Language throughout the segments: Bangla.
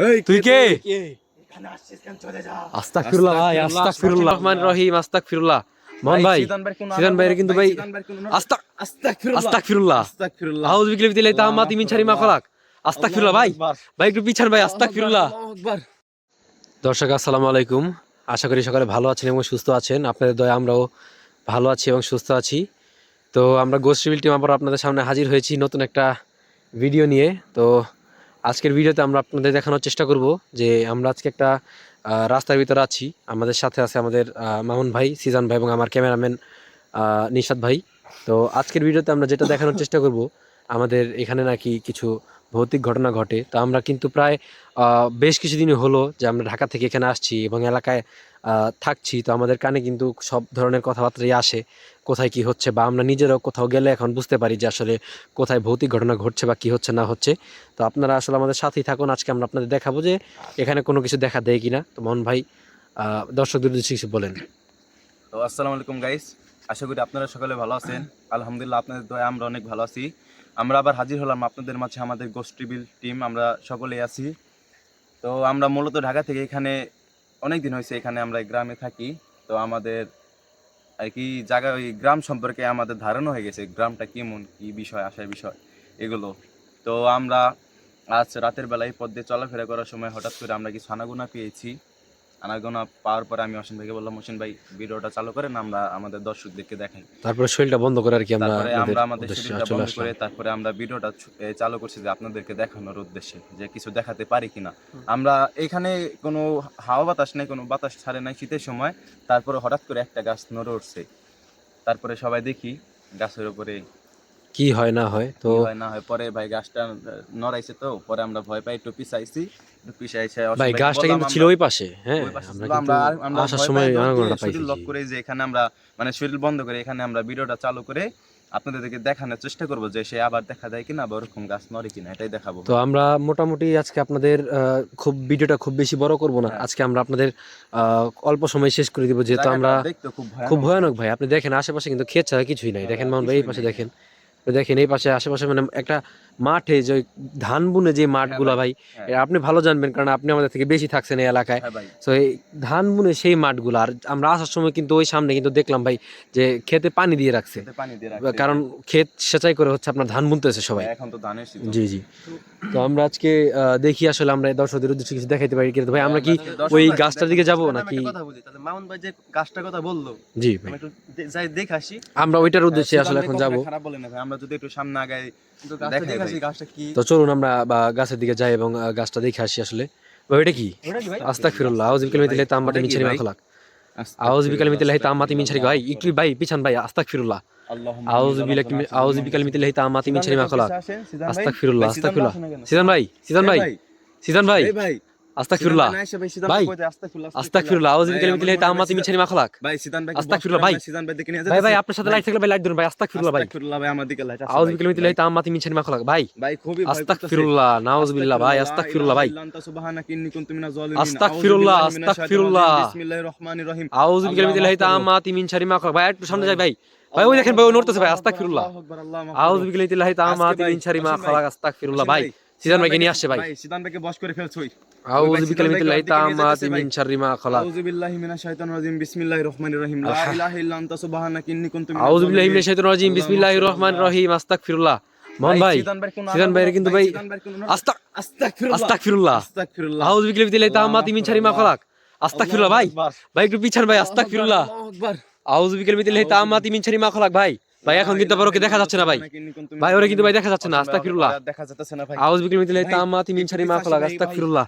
এই তুই কে? আস্তাগফিরুল্লাহ ভাই, আস্তাগফিরুল্লাহ রহমানির রহিম, আস্তাগফিরুল্লাহ। মোহন ভাই, সিজন ভাইয়ের কিন্তু ভাই আস্তাগফিরুল্লাহ, আউযু বিল্লাহি তাআম্মাতি মিন শাররি মা খালাক। আস্তাগফিরুল্লাহ ভাই, ভাই একটু পিছান ভাই, আস্তাগফিরুল্লাহ। দর্শক আসসালামু আলাইকুম, আশা করি সকালে ভালো আছেন এবং সুস্থ আছেন। আপনাদের দয়া আমরাও ভালো আছি এবং সুস্থ আছি। তো আমরা গোস্ট রিভিল টিম আবার আপনাদের সামনে হাজির হয়েছি নতুন একটা ভিডিও নিয়ে। তো আজকের ভিডিওতে আমরা আপনাদের দেখানোর চেষ্টা করব যে আমরা আজকে একটা রাস্তার ভিতরে আছি। আমাদের সাথে আছে আমাদের মামুন ভাই, সিজান ভাই এবং আমার ক্যামেরাম্যান নিশাদ ভাই। তো আজকের ভিডিওতে আমরা যেটা দেখানোর চেষ্টা করব, আমাদের এখানে নাকি কিছু ভৌতিক ঘটনা ঘটে। তো আমরা কিন্তু প্রায় বেশ কিছুদিনই হলো যে আমরা ঢাকা থেকে এখানে আসছি এবং এলাকায় থাকছি। তো আমাদের কানে কিন্তু সব ধরনের কথাবার্তাই আসে, কোথায় কি হচ্ছে, বা আমরা নিজেরাও কোথাও গেলে এখন বুঝতে পারি যে আসলে কোথায় ভৌতিক ঘটনা ঘটছে বা কি হচ্ছে না হচ্ছে। তো আপনারা আসলে আমাদের সাথেই থাকুন, আজকে আমরা আপনাদের দেখাবো যে এখানে কোনো কিছু দেখা দেয় কিনা। তো মোহন ভাই দর্শকদের কিছু বলেন। তো আসসালামু আলাইকুম গাইস, আশা করি আপনারা সকলে ভালো আছেন। আলহামদুলিল্লাহ, আপনাদের দয়ায় আমরা অনেক ভালো আছি। আমরা আবার হাজির হলাম আপনাদের মাঝে, আমাদের গোস্ট রিভিল টিম আমরা সকলেই আছি। তো আমরা মূলত ঢাকা থেকে এখানে অনেক দিন হয়েছে, এখানে আমরা গ্রামে থাকি। তো আমাদের আর কি জায়গা, ওই গ্রাম সম্পর্কে আমাদের ধারণা হয়ে গেছে, গ্রামটা কেমন, কি বিষয়, আসার বিষয় এগুলো। তো আমরা আজ রাতের বেলায় এই পথ দিয়ে চলাফেরা করার সময় হঠাৎ করে আমরা কিছু আনাগোনা পেয়েছি। আনাগোনা পাওয়ার পরে আমি অসীম ভাইকে বললাম, অসীম ভাই ভিডিওটা চালু করেন, আমরা আমাদের দর্শকদেরকে দেখাই। তারপরে শরীরটা বন্ধ করে আর কি আমরা আমাদের শরীরটা বন্ধ করে তারপরে আমরা ভিডিওটা চালু করছি যে আপনাদেরকে দেখানোর উদ্দেশ্যে যে কিছু দেখাতে পারি কিনা। আমরা এখানে কোনো হাওয়া বাতাস নেই, কোনো বাতাস ছাড়ে নাই শীতের সময়। তারপরে হঠাৎ করে একটা গাছ নড়ে উঠছে। তারপরে সবাই দেখি গাছের উপরে কি হয় না হয়। তো পরে ভাই গাছটা নড়াইছে, তো পরে আমরা ভয় পাই, একটু পিছাইছি। ভাই গাছটা কিন্তু ছিল ওই পাশে, হ্যাঁ আমরা আসার সময় আনাগোনাটা পাইছি। লক করে যে এখানে আমরা মানে শরীর বন্ধ করে এখানে আমরা ভিডিওটা চালু করে আপনাদেরকে দেখানোর চেষ্টা করব যে সে আবার দেখা দেয় কিনা বা ওরকম গাছ নড়ে কিনা, এটাই দেখাবো। তো আমরা মোটামুটি আজকে আপনাদের খুব ভিডিওটা খুব বেশি বড় করব না, আজকে আমরা আপনাদের অল্প সময় শেষ করে দিব, যেহেতু আমরা খুব ভয়ানক ভাই। আপনি দেখেন আশেপাশে কিন্তু ক্ষেত ছাড়া কিছুই নাই। দেখেন মামুন ভাই এই পাশে দেখেন, দেখেন এই পাশে আশেপাশে মানে একটা মাঠে যে ধান বুনে যে মাঠগুলা ভাই, আপনি ভালো জানবেন কারণ আপনি আমাদের থেকে বেশি থাকছেন এই এলাকায়। তো এই ধান বুনে সেই মাঠগুলা, আর আমরা আসার সময় কিন্তু ওই সামনে কিন্তু দেখলাম ভাই যে খেতে পানি দিয়ে রাখছে, কারণ ক্ষেত সেচাই করে হচ্ছে আপনার ধান বুনতেছে সবাই এখন তো ধানের সিজন। জি জি। তো আমরা আজকে দেখি আসলে আমরা দর্শকদের উদ্দেশ্যে কিছু দেখাইতে পারি কিন্তু ভাই, আমরা কি ওই গাছটার দিকে যাবো নাকি? মামুন ভাই যে গাছটার কথা বললো, জি ভাই একটু যাই দেখে আসি। আমরা ওইটার উদ্দেশ্যে আসলে এখন যাবো। খারাপ বলে না ভাই, আমরা যদি একটু সামনে আগাই দেখে আসি গাছটা কি। তো চলুন আমরা গাছের দিকে যাই এবং গাছটা দেখে আসি আসলে। ভাই ওইটা কি? আস্তাগফিরুল্লাহ, আউযু বিকালিমাতিল্লাহি তাম্মাতি মিন শাররি মা খালাক। আউযু বিকালিমাতিল্লাহি তাম্মাতি মিন শাররি, ভাই একটু ভাই পিছান ভাই, আস্তাগফিরুল্লাহ। আউযু বিকালিমাতিল্লাহি তাম্মাতি মিন শাররি মা খালাক। আস্তাগফিরুল্লাহ, আস্তাগফিরুল্লাহ। সিজন ভাই, সিজন ভাই, সিজন ভাই, আস্তাগফিরুল্লাহ ভাই, আস্তাগফিরুল্লাহ। আউযু বিকালিমাতিল্লাহি তাম্মাতি মিন শাররি মা খালাক। ভাই সিজন ভাই, আস্তাগফিরুল্লাহ ভাই, সিজন ভাই দেখে নিয়ে ভাই ভাই আপনার সাথে লাইট থাকলে ভাই লাইট ধরুন ভাই। আস্তাগফিরুল্লাহ ভাই, আস্তাগফিরুল্লাহ ভাই, আমার দিকে লাইট আছে। আউযু বিকালিমাতিল্লাহি তাম্মাতি মিন শাররি মা খালাক। ভাই ভাই খুবই ভয় করতেছে। আস্তাগফিরুল্লাহ, নাউযুবিল্লাহ ভাই, আস্তাগফিরুল্লাহ ভাই, সুবহানাকা ইন্নী কুনতু মিনাজ জালিমিন। আস্তাগফিরুল্লাহ, আস্তাগফিরুল্লাহ। বিসমিল্লাহির রহমানির রহিম। আউযু বিকালিমাতিল্লাহি তাম্মাতি মিন শাররি মা খালাক। ভাই একটু সামনে যাই ভাই, ভাই ওই দেখেন ভাই ও নড়তেছে ভাই। আস্তাগফিরুল্লাহ, আউযু বিকালিমাতিল্লাহি তাম্মাতি মিন শাররি মা খালাক। আস্তাগফিরুল্লাহ ভাই, সিজন ভাইকে নিয়ে আসছে ভাই। সিজন ভাইকে বশ করে ফেলছই। আউযু বিকালিমাতিল্লাহি তাম্মাতি মিন শাররি মা খালাক। আউযু বিল্লাহি মিনাশ শাইতানির রাজিম, বিসমিল্লাহির রহমানির রহিম। লা ইলাহা ইল্লা আনতা সুবহানাকা ইন্নী কুনতু মিনাজ জালিমিন। আউযু বিল্লাহি মিনাশ শাইতানির রাজিম, বিসমিল্লাহির রহমানির রহিম। আস্তাগফিরুল্লাহ। মোহন ভাই, সিজন ভাইয়ের কিন্তু ভাই আস্তাগফিরুল্লাহ, আউযু বিকালিমাতিল্লাহি তাম্মাতি মিন শাররি মা খালাক। আস্তাগফিরুল্লাহ ভাই, ভাই একটু পিছান ভাই। আস্তাগফিরুল্লাহ, আউযু বিকালিমাতিল্লাহি তাম্মাতি মিন শাররি মা খালাক। ভাই ভাই এখন কিন্তু আবার ওকে দেখা যাচ্ছে না ভাই, ভাই ওরে কিন্তু ভাই দেখা যাচ্ছে না। আস্তাগফিরুল্লাহ, দেখা যাচ্ছে না ভাই। আউযু বিকালিমাতিল্লাহি তাম্মাতি মিন শাররি মা খালাক। আস্তাগফিরুল্লাহ,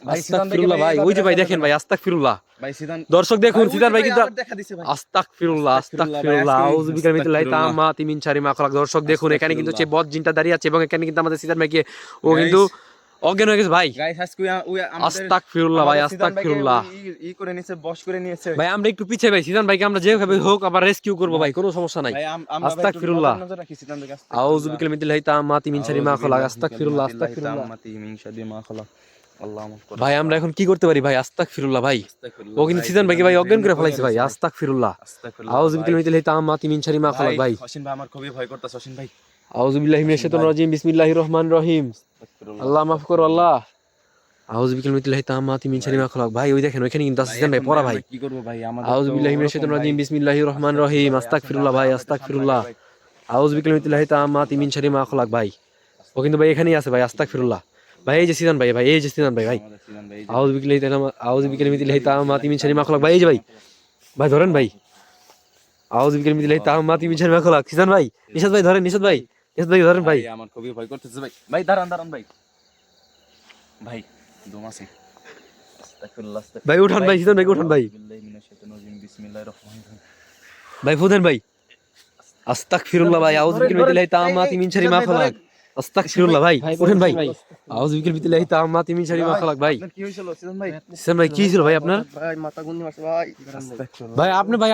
আস্তাগফিরুল্লাহ ভাই, ওই যে ভাই দেখেন ভাই, আস্তাগফিরুল্লাহ। দর্শক দেখুন সিজন ভাই কিন্তু আস্তাগফিরুল্লাহ, আস্তাগফিরুল্লাহ, আউযু বিকালিমাতিল্লাহি তাম্মাতি মিন শাররি মা খালাক। দর্শক দেখুন এখানে কিন্তু যে বদ জিনটা দাঁড়িয়ে আছে এবং এখানে কিন্তু আমাদের সিজন ভাইকে ও কিন্তু অজ্ঞান হয়ে গেছে ভাই। আস্তাগফিরুল্লাহ ভাই, আস্তাগফিরুল্লাহ ই করে নিয়েছে, বশ করে নিয়েছে ভাই। আমরা একটু পিছে ভাই, সিজন ভাইকে আমরা যেভাবে হোক আবার রেস্কিউ করব ভাই, কোনো সমস্যা নাই। আস্তাগফিরুল্লাহ, আউযু বিকালিমাতিল্লাহি তাম্মাতি মিন শাররি মা খালাক। আস্তাগফিরুল্লাহ, আস্তাগফিরুল্লাহ ভাই। আমরা এখন কি করতে পারি ভাই? আস্তাগফিরুল্লাহ ভাই, ও কিন্তু সিজন ভাইকে ভাই অজ্ঞান করে ফেলাইছে ভাই। আস্তাগফিরুল্লাহ, আউযু বিকালিমাতিল্লাহি তাম্মাতি মিন শাররি মা খালাক। ভাই অসীম ভাই আমার খুবই ভয় করতেছে। অসীম ভাই আউযু বিল্লাহি মিনাশ শাইতানির রাজিম, বিসমিল্লাহির রহমানির রহিম। আল্লাহ মাফ করো আল্লাহ। আউযু বিকালিমাতিল্লাহি তাম্মাতি মিন শাররি মা খালাক। ভাই ওই দেখেন ওইখানে কিন্তু আছে সিজান ভাই পড়া ভাই। কি করব ভাই আমাদের আউযু তো বিল্লাহি মিনাশ ওরকম শাইতানির ভাই। রাজিম বিসমিল্লাহির রহমানির রহিম আস্তাগফিরুল্লাহ ভাই আস্তাগফিরুল্লাহ। আউযু বিকালিমাতিল্লাহি তাম্মাতি মিন শাররি মা খালাক ভাই। ও কিন্তু ভাই এখানেই আছে ভাই আস্তাগফিরুল্লাহ। ভাই এই যে সিজান ভাই ভাই এই যে সিজান ভাই ভাই আমাদের সিজন ভাই এই যে আউযু বিকালিমাতিল্লাহি তাম্মাতি মিন শাররি মা খালাক ভাই এই যে ভাই ভাই ধরেন ভাই আউযু বিকালিমাতিল্লাহি তাম্মাতি মিন শাররি মা খালাক সিজান ভাই নিশাত ভাই ধরেন নিশাত ভাই ধরেন ভাই। ভাই আমার খুবই ভয় করতেছে ভাই। ভাই দাঁড়ান দাঁড়ান ভাই। ভাই দম আছে। আস্তাগফিরুল্লাহ আস্তাগফিরুল্লাহ। ভাই উঠান ভাই সিজান ভাই উঠান ভাই বিল্লাহি মিনাশ শাইতানির রাজিম বিসমিল্লাহির রহমানির রহিম। ভাই ফুদেন ভাই আস্তাগফিরুল্লাহ ভাই আউযু বিকালিমাতিল্লাহি তাম্মাতি মিন শাররি মা খালাক আস্তাগফিরুল্লাহ ভাই উঠেন ভাই আউযু বিকালিমাতিল্লাহি তাম্মাতি মিন শাররি মা খালাক ভাই। আপনার কি হইছিল সিজন ভাই? সিজান ভাই কি ছিল ভাই আপনার? ভাই মাথা গুন্নি মারছে ভাই। ভাই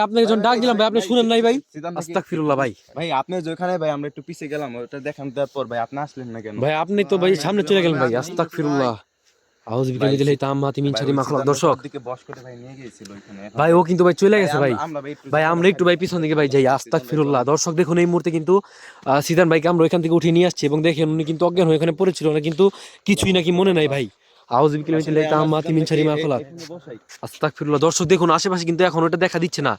আপনাকে যখন ডাক দিলাম ভাই আপনি শুনেন নাই ভাই সিজন ভাই আস্তাগফিরুল্লাহ ভাই। ভাই আপনি যেখানে ভাই আমরা একটু পিছে গেলাম ওটা দেখান দেওয়ার পর ভাই আপনি আসলেন না কেন? ভাই আপনি তো ভাই সামনে চলে গেলেন ভাই আস্তাগফিরুল্লাহ আউযু বিকালিমাতিল্লাহি তাম্মাতি মিন শাররি মা খালাক। দর্শক দিকে বস করে ভাই নিয়ে গিয়েছিল ওখানে। ভাই ও কিন্তু ভাই চলে গেছে ভাই। আমরা ভাই আমরা একটু ভাই পিছন দিকে ভাই যাই আস্তাগফিরুল্লাহ। দর্শক দেখুন এই মুহূর্তে কিন্তু সিজান ভাইকে আমরা ওইখান থেকে উঠিয়ে নিয়ে আসছি এবং দেখেন উনি কিন্তু অজ্ঞান হয়ে এখানে পড়েছিল না কিন্তু কিছুই নাকি মনে নাই ভাই। আউযু বিকালিমাতিল্লাহি তাম্মাতি মিন শাররি মা খালাক আস্তাগফিরুল্লাহ। দর্শক দেখুন আশেপাশে কিন্তু এখন ওটা দেখা দিচ্ছে না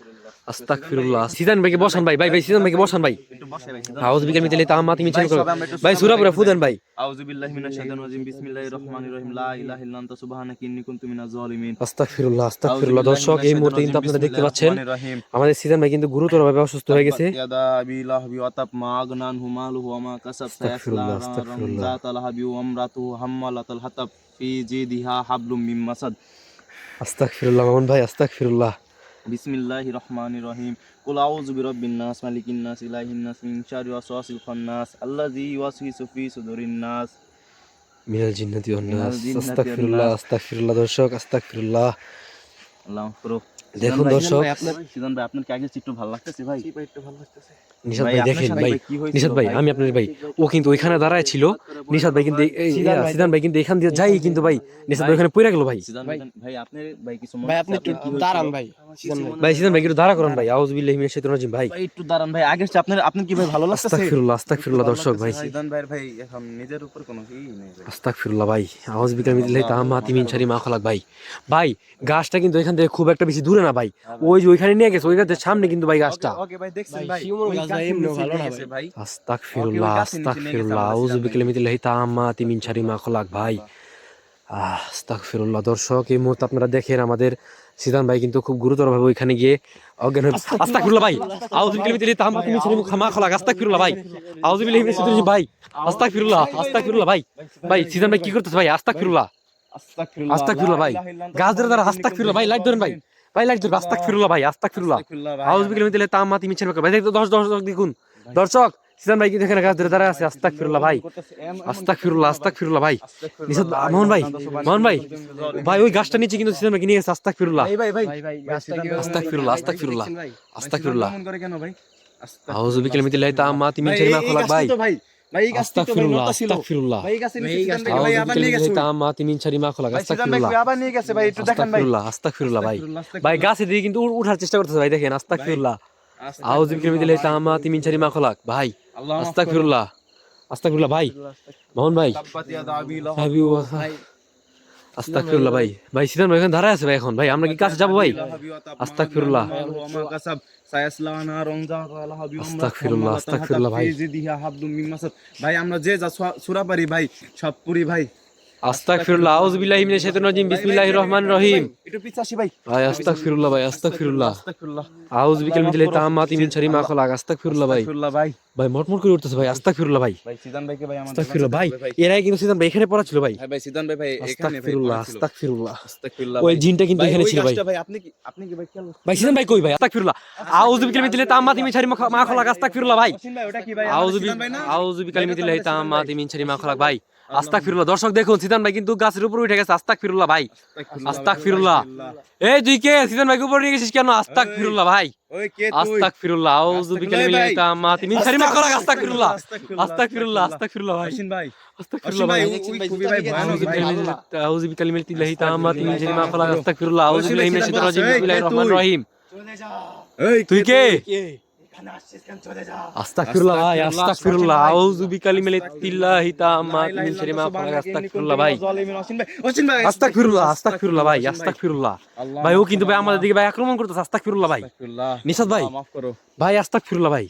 আস্তাগফিরুল্লাহ। সিজান ভাইকে বসান ভাই সিজান ভাইকে বসান ভাই একটু বসে ভাই সিজন। আউযু বিকালিমাতিল্লাহি তাম্মাতি মিন শাররি মা খালাক ভাই সূরা পড়ে ফুদেন ভাই আউযু বিল্লাহি মিনাশ শাইতানির রাজিম বিসমিল্লাহির রহমানির রহিম লা ইলাহা ইল্লা আনতা সুবহানাকা ইন্নী কুনতু মিনাজ জালিমিন। আস্তাগফিরুল্লাহ আস্তাগফিরুল্লাহ। দর্শক এই মুহূর্তে কিন্তু আপনারা দেখতে পাচ্ছেন আমাদের সিজান ভাই কিন্তু গুরুতরভাবে অসুস্থ হয়ে গেছে। ইয়াদা বিলাহি ওয়া তাব মা আগনান হুমালুহু ওয়া মা কাসাব সায়াসলা নারান যাতা লাহাবি ওয়া আমরাতুহু হাম্মালাতাল হাতাব ফি জিদিহা হাবলুম মিন মাসাদ। আস্তাগফিরুল্লাহ মামুন ভাই আস্তাগফিরুল্লাহ। বিসমিল্লাহির রহমানির রহিম কুল আউযু বিরাব্বিন নাস মালিকিন নাস ইলাহিন নাস মিন শাররি ওয়াসওয়াসিল খান্নাস আল্লাযী ইউওয়াসওয়িসু ফি সুদুরিন নাস মিনাল জিন্নাতি ওয়ান নাস। মিনাল জিন্নাতি ওয়ান আস্তাগফিরুল্লাহ নাস। আস্তাগফিরুল্লাহ দর্শক আস্তাগফিরুল্লাহ। আল্লাহু আকবার। দেখুন দর্শক সিজন ভাই আপনার কি আগে একটু ভালো লাগতেছে ভাই? ভাই একটু ভালো লাগতেছে। নিশাত ভাই, ভাই আপনার দেখেন সাথে ভাই ভাই কি হয়েছিল নিশাত ভাই ভাই? আমি আপনার ভাই ও কিন্তু ওইখানে দাঁড়ায় ছিল নিশাত ভাই কিন্তু সিজান ভাই কিন্তু এখান দিয়ে যাই কিন্তু ভাই নিশাত ভাই ওখানে পড়ে গেল ভাই। সিজন ভাই আপনি ভাই কিছু ভাই আপনি একটু দাঁড়ান ভাই। ভাই সিজান ভাই একটু দাঁড়া করেন ভাই আউযু বিল্লাহি মিনাশ শাইতানির রাজিম ভাই। ভাই একটু দাঁড়ান ভাই আগের চেয়ে আপনার কি ভাই ভালো লাগতেছে? আস্তাগফিরুল্লাহ আস্তাগফিরুল্লাহ দর্শক ভাই সিজন ভাই এখন নিজের উপর কোনো ই নেই ভাই। আস্তাগফিরুল্লাহ ভাই আউযু বিকালিমাতিল্লাহি তাম্মাতি মিন শাররি মা খালাক ভাই। ভাই গাছটা কিন্তু এখান থেকে খুব একটা বেশি দূরে না ভাই ওই যে ওইখানে নিয়ে গেছে ওই গাছের সামনে কিন্তু ভাই গাছটা। ওকে ভাই দেখছেন ভাই, ভাই শিমুল ওই গাছ গাছের ভাই এমনিও নিচে ভালো না নিয়ে গেছে ভাই। আস্তাগফিরুল্লাহ ওকে, ওই গাছের নিচে নিয়ে গেছে আস্তাগফিরুল্লাহ আমাদের আউযু সিজান ভাই। বিকালিমাতিল্লাহি তাম্মাতি মিন শাররি মা খালাক ভাই। আস্তাগফিরুল্লাহ। দর্শক এই মুহূর্তে আপনারা দেখেন আমাদের সিজান ভাই কিন্তু খুব গুরুতরভাবে ওইখানে গিয়ে অজ্ঞান হয়ে আস্তাগফিরুল্লাহ ভাই আউযু বিকালিমাতিল্লাহি তাম্মাতি মিন শাররি মা খালাক আস্তাগফিরুল্লাহ ভাই আউযু বিল্লাহি মিনাশ শাইতানির রাজিম ভাই আস্তাগফিরুল্লাহ ভাই ভাই সিজান ভাই কি করতেছে ভাই আস্তাগফিরুল্লাহ আস্তাগফিরুল্লাহ ভাই গাছ ধরে দাঁড়া আস্তাগফিরুল্লাহ ভাই লাইট ধরেন ভাই লাইট ধরবে আস্তাগফিরুল্লাহ ভাই আস্তাগফিরুল্লাহ আউযু বিকালিমাতিল্লাহি তাম্মাতি মিন শাররি মা খালাক ভাই দেখো দর্শক দেখুন দর্শক সিজান ভাই কিন্তু এখানে গাছ ধরে দাঁড়ায় আছে আস্তাগফিরুল্লাহ ভাই আস্তাগফিরুল্লাহ ভাই নিশাত মোহন ভাই ভাই ওই গাছটা নিচে কিন্তু সিজান ভাই নিয়ে গেছে আস্তাগফিরুল্লাহ ভাই ভাই ভাই গাছটা কি আস্তাগফিরুল্লাহ আস্তাগফিরুল্লাহ কেমন করে কেন ভাই? আউযু বিকালিমাতিল্লাহি তাম্মাতি মিন শাররি মা খালাক ভাই ভাই এই গাছটা তো ভাই আস্তাগফিরুল্লাহ নতা ছিল। আস্তাগফিরুল্লাহ ভাই এই গাছের নিচে এই সিজন গাছটা ভাই আউযু আবার নিয়ে গেছে। বিকালিমাতিল্লাহি তাম্মাতি মিন শাররি মা খালাক ভাই সিজন ভাই আস্তাগফিরুল্লাহ আবার নিয়ে গেছে ভাই একটু দেখেন ভাই। আস্তাগফিরুল্লাহ ভাই ভাই গাছে দিয়ে কিন্তু উঠার চেষ্টা করতেছে ভাই দেখেন আস্তাগফিরুল্লাহ আউযু বিকালিমাতিল্লাহি তাম্মাতি মিন শাররি মা খালাক ভাই আস্তাগফিরুল্লাহ ভাই মোহন ভাই তাব্বাত ইয়াদা আবি লাহাব আস্তাগফিরুল্লাহ ভাই সিজন ভাই এখানে দাঁড়ায় আছে ভাই এখন ভাই আমরা কি কাছে যাবো ভাই আস্তাগফিরুল্লাহ ওয়া মা কাসাব সায়াসলা নারুন যাতা লাহাবি আস্তাগফিরুল্লাহ ভাই জিদিহা হাবলুম মিন মাসাদ। ভাই আমরা যে যা সূরা পারি ভাই সব পুরি ভাই। আস্তাগফিরুল্লাহ আউযু বিল্লাহি মিনাশ শাইতানির রাজিম বিসমিল্লাহির রহমানির রহিম একটু পিছাসি ভাই। ভাই আস্তাগফিরুল্লাহ আস্তাগফিরুল্লাহ আউযু বিকালিমাতিল্লাহি তাম্মাতি মিন শাররি মা খালাক আস্তাগফিরুল্লাহ ভাই ভাই ভাই মটমট করে উঠতেছে ভাই আস্তাগফিরুল্লাহ ভাই ভাই সিজন ভাইকে ভাই আমাদের আস্তাগফিরুল্লাহ ভাই এরাই কিন্তু সিজন ভাই এখানে পড়া ছিল ভাই ভাই সিজন ভাই এখানে ভাই আস্তাগফিরুল্লাহ আস্তাগফিরুল্লাহ ওই জিনটা কিন্তু এখানে ছিল ভাই ভাই আপনি কি ভাই খেয়াল ভাই সিজন ভাই কই ভাই আস্তাগফিরুল্লাহ আউযু বিকালিমাতিল্লাহি তাম্মাতি মিন শাররি মা খালাক আস্তাগফিরুল্লাহ ভাই হোসেন ভাই ওটা কি ভাই আউযু বিকালিমাতিল্লাহি তাম্মাতি মিন শাররি মা খালাক ভাই আস্তাগফিরুল্লাহ। দর্শক দেখুন সিজন ভাই কিন্তু গাছের উপরে উঠে গেছে আস্তাগফিরুল্লাহ ভাই আস্তাগফিরুল্লাহ এই তুই কে সিজন ভাই উপরে নিয়ে গেছিস কেন আস্তাগফিরুল্লাহ ভাই ওই কে তুই আস্তাগফিরুল্লাহ আউযু বিকালিমাতিল্লাহি তাম্মাতি মিন শাররি মা খালাক আস্তাগফিরুল্লাহ আস্তাগফিরুল্লাহ ভাই হোসেন ভাই আস্তাগফিরুল্লাহ ভাই খুবই ভাই ভয়ানক ভাই। আউযু বিকালিমাতিল্লাহি তাম্মাতি মিন শাররি মা খালাক আস্তাগফিরুল্লাহ আউযু বিল্লাহি মিনাশ শাইতানির রাজিম বিসমিল্লাহির রহমানির রহিম এই তুই কে আস্তাগফিরুল্লাহ ভাই, আস্তাগফিরুল্লাহ, আউযু বিকালিমাতিল্লাহি তাম্মাতি মিন শাররি মা খালাক, আস্তাগফিরুল্লাহ ভাই, আস্তাগফিরুল্লাহ, আস্তাগফিরুল্লাহ ভাই, আস্তাগফিরুল্লাহ ভাই। ও কিন্তু ভাই আমাদের দিকে ভাই আক্রমণ করতেছে, আস্তাগফিরুল্লাহ ভাই। নিশাত ভাই, মাফ করো ভাই আস্তাগফিরুল্লাহ ভাই,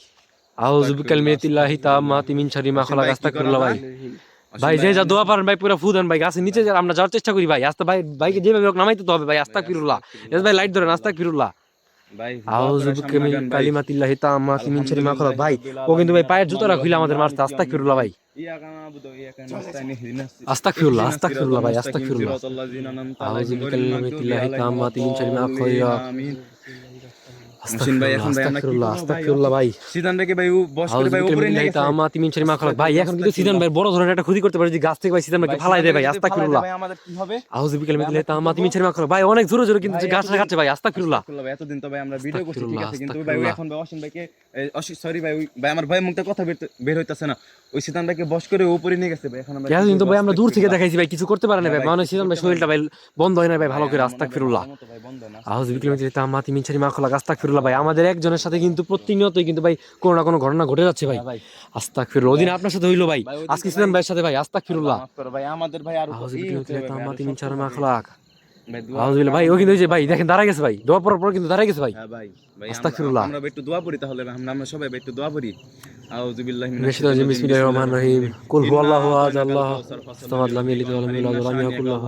আউযু বিকালিমাতিল্লাহি তাম্মাতি মিন শাররি মা খালাক, আস্তাগফিরুল্লাহ ভাই। ভাই যে যা দোয়া পারেন ভাই পুরো ফুদান ভাই, গাছের নিচে আমরা যাওয়ার চেষ্টা করি ভাই। আস্তা ভাই, ভাইকে যেভাবে হোক নামাইতে তো হবে ভাই। আস্তাগফিরুল্লাহ ভাই, লাইট ধরেন, আস্তাগফিরুল্লাহ, ভাই আউযু বিকালিমাতিল্লাহি তাম্মাতি মিন শাররি মা খালাক। ভাই ও কিন্তু ভাই পায়ের জুতোটা খুলে আমাদের মারছে, আস্তাগফিরুল্লাহ ভাই, আস্তাগফিরুল্লাহ, আস্তাগফিরুল্লাহ ভাই, আস্তাগফিরুল্লাহ, আউযু বিকালিমাতিল্লাহি তাম্মাতি মিন শাররি মা খালাক, আস্তাগফিরুল্লাহ, আস্তাগফিরুল্লাহ ভাই। সিদ্ধান্ত রেখে ভাই বস করে ভাই উপরে নিয়ে গেছে। তাম্মাতি মিন শাররি মা খালাক। ভাই এখন কিন্তু সিজন ভাই বড় ধরনের একটা ক্ষতি করতে পারে, যদি গাছ থেকে ভাই সিজন ভাইকে ফালাই দেয় ভাই। আস্তাগফিরুল্লাহ, ভাই আমাদের কি হবে? আউযু বিকালিমাতিল্লাহি তাম্মাতি মিন শাররি মা খালাক। ভাই অনেক জোরে জোরে কিন্তু গাছটা কাটছে ভাই, আস্তাগফিরুল্লাহ। ভাই এতদিন তো ভাই আমরা ভিডিও করছি, ঠিক আছে, কিন্তু ভাই আস্তাগফিরুল্লাহ। এখন ভাই অসীম ভাইকে সরি ভাই, ভাই আমার ভাই মুখটা কথা বের হইতাছে না। ওই সিদ্ধান্ত ভাইকে বস করে উপরে নিয়ে গেছে ভাই। এখন আমরা কেন কিন্তু ভাই আমরা দূর থেকে দেখাইছি ভাই, কিছু করতে পারে না ভাই। মানে সিজন ভাই শরীরটা ভাই বন্ধ হয় না ভাই ভালো করে, আস্তাগফিরুল্লাহ, ভাই বন্ধ না। আউযু বিকালিমাতিল্লাহি তাম্মাতি মিন শাররি মা খালাক, আস্তাগফিরুল্লাহ ভাই। আমাদের একজনের সাথে কিন্তু প্রতিনিয়তই কিন্তু ভাই কোনো না কোনো ঘটনা ঘটে যাচ্ছে ভাই, আস্তাগফিরুল্লাহ। ওদিন আপনার সাথে হইলো ভাই, আজকে সিজন ভাইয়ের সাথে ভাই, আস্তাগফিরুল্লাহ, মাফ করো ভাই, আমাদের ভাই আর আউযু বিকালিমাতিল্লাহি তাম্মাতি মিন শাররি মা খালাক, ভাই আউযু বিল্লাহ। ভাই ও কিন্তু ওই যে ভাই দেখেন দাঁড়ায় গেছে ভাই, দোয়া পড়ার পর কিন্তু দাঁড়ায় গেছে ভাই, হ্যাঁ ভাই, ভাই আস্তাগফিরুল্লাহ। আমরা একটু দোয়া পড়ি তাহলে, আমরা সবাই একটু দোয়া পড়ি। আউযু বিল্লাহি মিনাশ বিসমিল্লাহির রাহমানির বিসমিল্লাহির রহমানির রহিম, কুল হুয়াল্লাহু আহাদ, আল্লাহু সামাদ, লাম ইয়ালিদ ওয়া লাম ইউলাদ ওয়া লাম ইয়াকুল লাহু।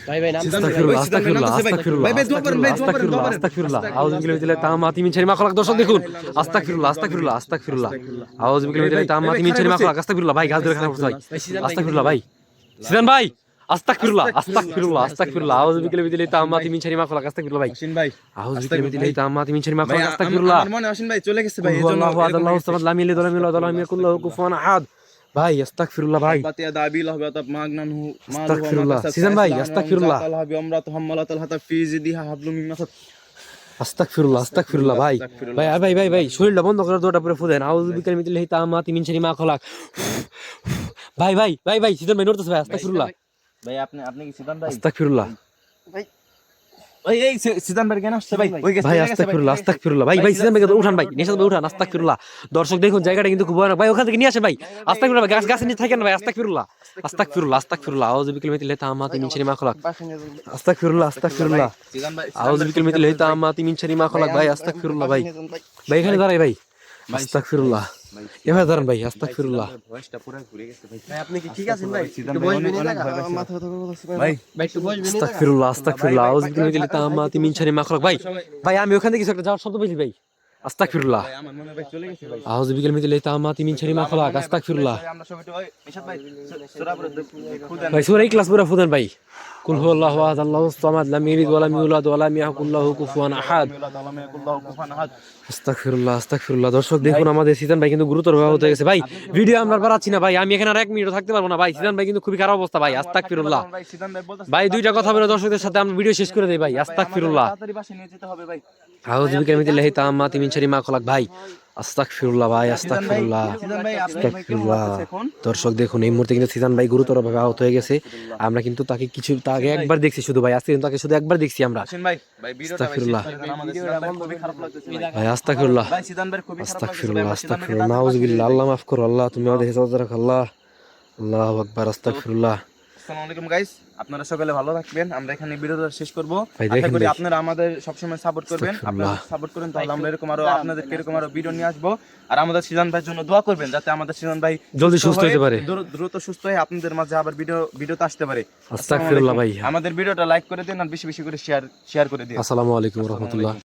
ভাই ভাই নাম আস্তাগফিরুল্লাহ, আস্তাগফিরুল্লাহ, আস্তাগফিরুল্লাহ, ভাই, ভাই, দোয়া করেন, ভাই, দোয়া করেন, আস্তাগফিরুল্লাহ, দোয়া করেন। আস্তাগফিরুল্লাহ, আউযু বিল্লাহি তাম্মাতি মিন শাররি মা খালাক। দর্শক দেখুন, আস্তাগফিরুল্লাহ, আস্তাগফিরুল্লাহ, আস্তাগফিরুল্লাহ, আউযু বিল্লাহি তাম্মাতি মিন শাররি মা খালাক, আস্তাগফিরুল্লাহ। ভাই গাছ ধরে খারাপ করছে ভাই, আস্তাগফিরুল্লাহ ভাই, সিজন ভাই, আস্তাগফিরুল্লাহ, আস্তাগফিরুল্লাহ, আস্তাগফিরুল্লাহ, আউযু বিল্লাহি তাম্মাতি মিন শাররি মা খালাক, আস্তাগফিরুল্লাহ ভাই, অসীম ভাই, আউযু বিল্লাহি তাম্মাতি মিন শাররি মা ভাই খালাক, আস্তাগফিরুল্লাহ। আমার মনে অসীম ভাই চলে গেছে ভাই, কুল এজন্য হুয়াল্লাহু আহাদ, আল্লাহু সামাদ, লাম ইয়ালিদ ওয়া লাম ইউলাদ ওয়া লাম ইয়াকুল লাহু কুফুয়ান আহাদ। ভাই আস্তাগফিরুল্লাহ ভাই, বাতিয়া দাবিল হবে তাব মাগনানহু আস্তাগফিরুল্লাহ। সিজন ভাই, আস্তাগফিরুল্লাহ, আমরাত হাম্মালাতাল হাতা ফি জিদিহা হাবলুম মিন মাসাদ। আস্তাগফিরুল্লাহ, আস্তাগফিরুল্লাহ ভাই, ভাই আর ভাই ভাই ভাই শরীরটা বন্ধ করে দোয়াটা পরে ফুদেন, আউযু বিকালিমাতিল্লাহি তাম্মাতি মিন শাররি মা খালাক। ভাই ভাই ভাই ভাই সিজন ভাই নড়তেছে ভাই, আস্তাগফিরুল্লাহ, ভাই আপনি কি সিদ্ধান্ত ভাই? আস্তাগফিরুল্লাহ ওই এই সিদ্ধান্ত ভাই কেন আসছে ভাই? ওই গেছে ভাই, আস্তাগফিরুল্লাহ, আস্তাগফিরুল্লাহ ভাই, ভাই সিজন ভাই উঠান ভাই, নিশাত ভাই উঠান, আস্তাগফিরুল্লাহ। দর্শক দেখুন জায়গাটা কিন্তু খুব ভয়ানক ভাই, ওখান থেকে নিয়ে আসে ভাই, আস্তাগফিরুল্লাহ, গাছ গাছের নিচে থাকেন ভাই, আস্তাগফিরুল্লাহ, আস্তাগফিরুল্লাহ, আস্তাগফিরুল্লাহ, আউযু বিকালিমাতিল্লাহি তাম্মাতি মিন শাররি মা খালাক, আস্তাগফিরুল্লাহ, আস্তাগফিরুল্লাহ, সিদ্ধান্ত ভাই, আউযু বিকালিমাতিল্লাহি তাম্মাতি মিন শাররি মা খালাক। ভাই আস্তাগফিরুল্লাহ ভাই, ভাই এখানে দাঁড়াই ভাই, আস্তাগফিরুল্লাহ, এভাবে দাঁড়ান ভাই, আস্তাগফিরুল্লাহ, ভয়েসটা পুরো ঘুরে গেছে ভাই। ভাই আপনি কি ঠিক আছেন ভাই? সিদ্ধান্ত একটু ভাই বসবেন অনেক না, ভয় পাইছে। মাথা ব্যথা করতেছে ভাই। ভাই ভাই একটু বসবেন না। আস্তাগফিরুল্লাহ, আস্তাগফিরুল্লাহ, আউযু বিকালিমাতিল্লাহি তাম্মাতি মিন শাররি মা খালাক। ভাই ভাই আমি ওখান থেকে কিছু একটা যাওয়ার শব্দ পেয়েছি ভাই, আস্তাগফিরুল্লাহ, ভাই আমার মনে হয় ভাই চলে গেছে ভাই। আউযু বিকালিমাতিল্লাহি তাম্মাতি মিন শাররি মা খালাক, আস্তাগফিরুল্লাহ। আমরা সবাই একটু ওই নিশাত ভাই সূরা পড়ে খুদেন। ভাই সূরা ইখলাস পুরা ফুদেন ভাই, কুল হুয়াল্লাহু আহাদ, আল্লাহু সামাদ, লাম ইয়ালিদ ওয়া লাম ইউলাদ ওয়া লাম ইয়াকুল লাহু কুফুয়ান আহাদ। আস্তাগফিরুল্লাহ, আস্তাগফিরুল্লাহ। দর্শক দেখুন আমাদের সিজন ভাই কিন্তু গুরুতর ভাবে হয়ে গেছে ভাই, ভিডিও আমরা বাড়াচ্ছি না ভাই, আমি এখানে আর 1 মিনিটও থাকতে পারবো না ভাই, সিজন ভাই কিন্তু খুবই খারাপ অবস্থা ভাই, আস্তাগফিরুল্লাহ ভাই সিদ্ধান্ত ভাই বলতেছে ভাই, দুইটা কথা বলে দর্শকদের সাথে আমরা ভিডিও শেষ করে দেই ভাই, আস্তাগফিরুল্লাহ, তাড়াতাড়ি বাসে নিয়ে যেতে হবে ভাই। আউযু বিকালিমাতিল্লাহি তাম্মাতি মিন শাররি মা খালাক। ভাই আস্তাগফিরুল্লাহ ভাই, আস্তাগফিরুল্লাহ, সিদ্ধান্ত ভাই আপনি ভাই কেমন আস্তাগফিরুল্লাহ। লাগতেছে এখন? দর্শক দেখুন এই মুহূর্তে কিন্তু সিজন ভাই গুরুতর ভাবে আহত হয়ে গেছে, আমরা কিন্তু তাকে আগে একবার দেখছি শুধু ভাই, আজকে কিন্তু তাকে শুধু একবার দেখছি আমরা। অসীম ভাই, ভাই ভিডিওটা ভাই শেষ করে দেন, আমাদের সিদ্ধান্ত ভাই খুবই খারাপ লাগতেছে ভাই। ভাই আস্তাগফিরুল্লাহ, ভাই সিদ্ধান্ত ভাই খুবই খারাপ লাগতেছে ভাই। আস্তাগফিরুল্লাহ, আমরা সিদ্ধান্ত ভাইকে আস্তাগফিরুল্লাহ, নাউযুবিল্লাহ, আল্লাহ মাফ করো, আল্লাহ তুমি আমাদের হেফাজত রাখো, আল্লাহ, আল্লাহু আকবার, আস্তাগফিরুল্লাহ। আসসালামু আলাইকুম গাইস, আপনারা সকলে ভালো থাকবেন, আমরা এখানে ভিডিওটা শেষ করব। ভাই আশা দেখেন করি ভাই। আপনারা আমাদের সবসময় সাপোর্ট করবেন, আপনারা আস্তাগফিরুল্লাহ। সাপোর্ট করেন তাহলে আমরা এরকম আরো আপনাদের এরকম আরো ভিডিও নিয়ে আসবো। আর আমাদের সিজন ভাইয়ের জন্য দোয়া করবেন যাতে আমাদের সিজন ভাই জলদি সুস্থ হতে পারে, দ্রুত সুস্থ হয়ে আপনাদের মাঝে আবার ভিডিওতে আসতে পারে। আস্তাগফিরুল্লাহ ভাই। আমাদের ভিডিওটা লাইক করে দিন আর বেশি বেশি করে শেয়ার করে দিন। আসসালামু আলাইকুম ওয়া রাহমাতুল্লাহ।